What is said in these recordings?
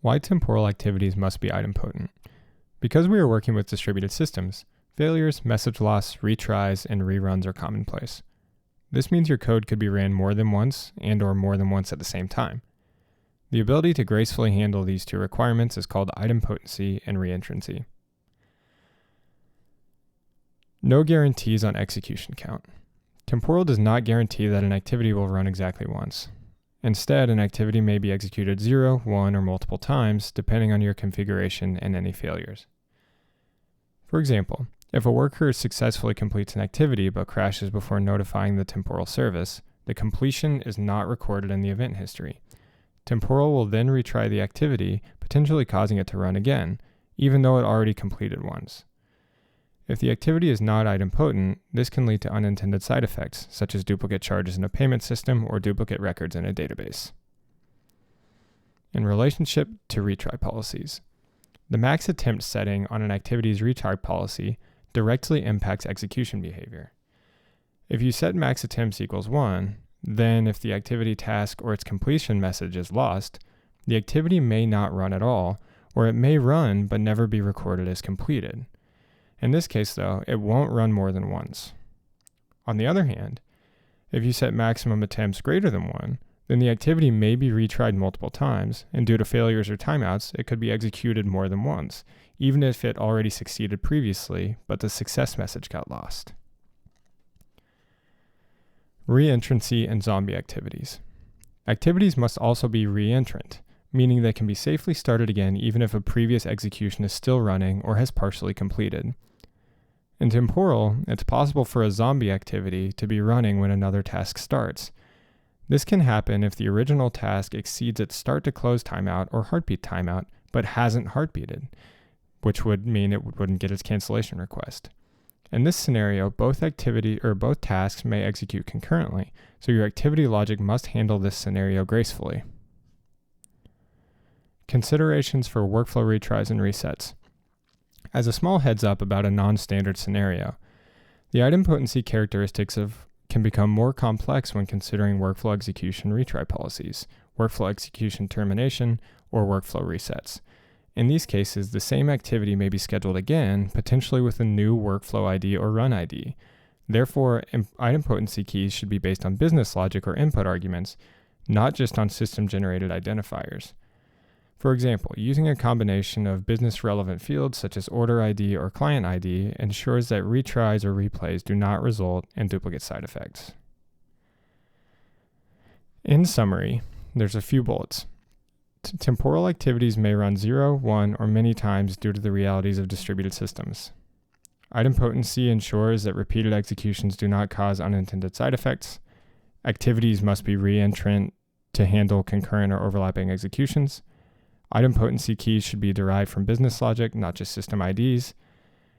Why temporal activities must be idempotent? Because we are working with distributed systems, failures, message loss, retries, and reruns are commonplace. This means your code could be ran more than once and/or more than once at the same time. The ability to gracefully handle these two requirements is called idempotency and reentrancy. No guarantees on execution count. Temporal does not guarantee that an activity will run exactly once. Instead, an activity may be executed 0, 1, or multiple times, depending on your configuration and any failures. For example, if a worker successfully completes an activity but crashes before notifying the temporal service, the completion is not recorded in the event history. Temporal will then retry the activity, potentially causing it to run again, even though it already completed once. If the activity is not idempotent, this can lead to unintended side effects, such as duplicate charges in a payment system or duplicate records in a database. In relationship to retry policies, the max attempt setting on an activity's retry policy directly impacts execution behavior. If you set max attempts equals 1, then if the activity task or its completion message is lost, the activity may not run at all, or it may run but never be recorded as completed. In this case, though, it won't run more than once. On the other hand, if you set maximum attempts greater than 1, then the activity may be retried multiple times, and due to failures or timeouts, it could be executed more than once, even if it already succeeded previously, but the success message got lost. Reentrancy and zombie activities. Activities must also be reentrant, meaning they can be safely started again even if a previous execution is still running or has partially completed. In Temporal, it's possible for a zombie activity to be running when another task starts. This can happen if the original task exceeds its start to close timeout or heartbeat timeout, but hasn't heartbeated, which would mean it wouldn't get its cancellation request. In this scenario, both tasks may execute concurrently, so your activity logic must handle this scenario gracefully. Considerations for workflow retries and resets. As a small heads up about a non-standard scenario, the idempotency characteristics can become more complex when considering workflow execution retry policies, workflow execution termination, or workflow resets. In these cases, the same activity may be scheduled again, potentially with a new workflow ID or run ID. Therefore, idempotency keys should be based on business logic or input arguments, not just on system-generated identifiers. For example, using a combination of business-relevant fields such as order ID or client ID ensures that retries or replays do not result in duplicate side effects. In summary, there's a few bullets. Temporal activities may run 0, 1, or many times due to the realities of distributed systems. Idempotency ensures that repeated executions do not cause unintended side effects. Activities must be reentrant to handle concurrent or overlapping executions. Idempotency keys should be derived from business logic, not just system IDs.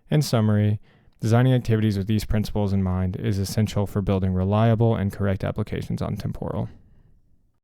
In summary, designing activities with these principles in mind is essential for building reliable and correct applications on Temporal.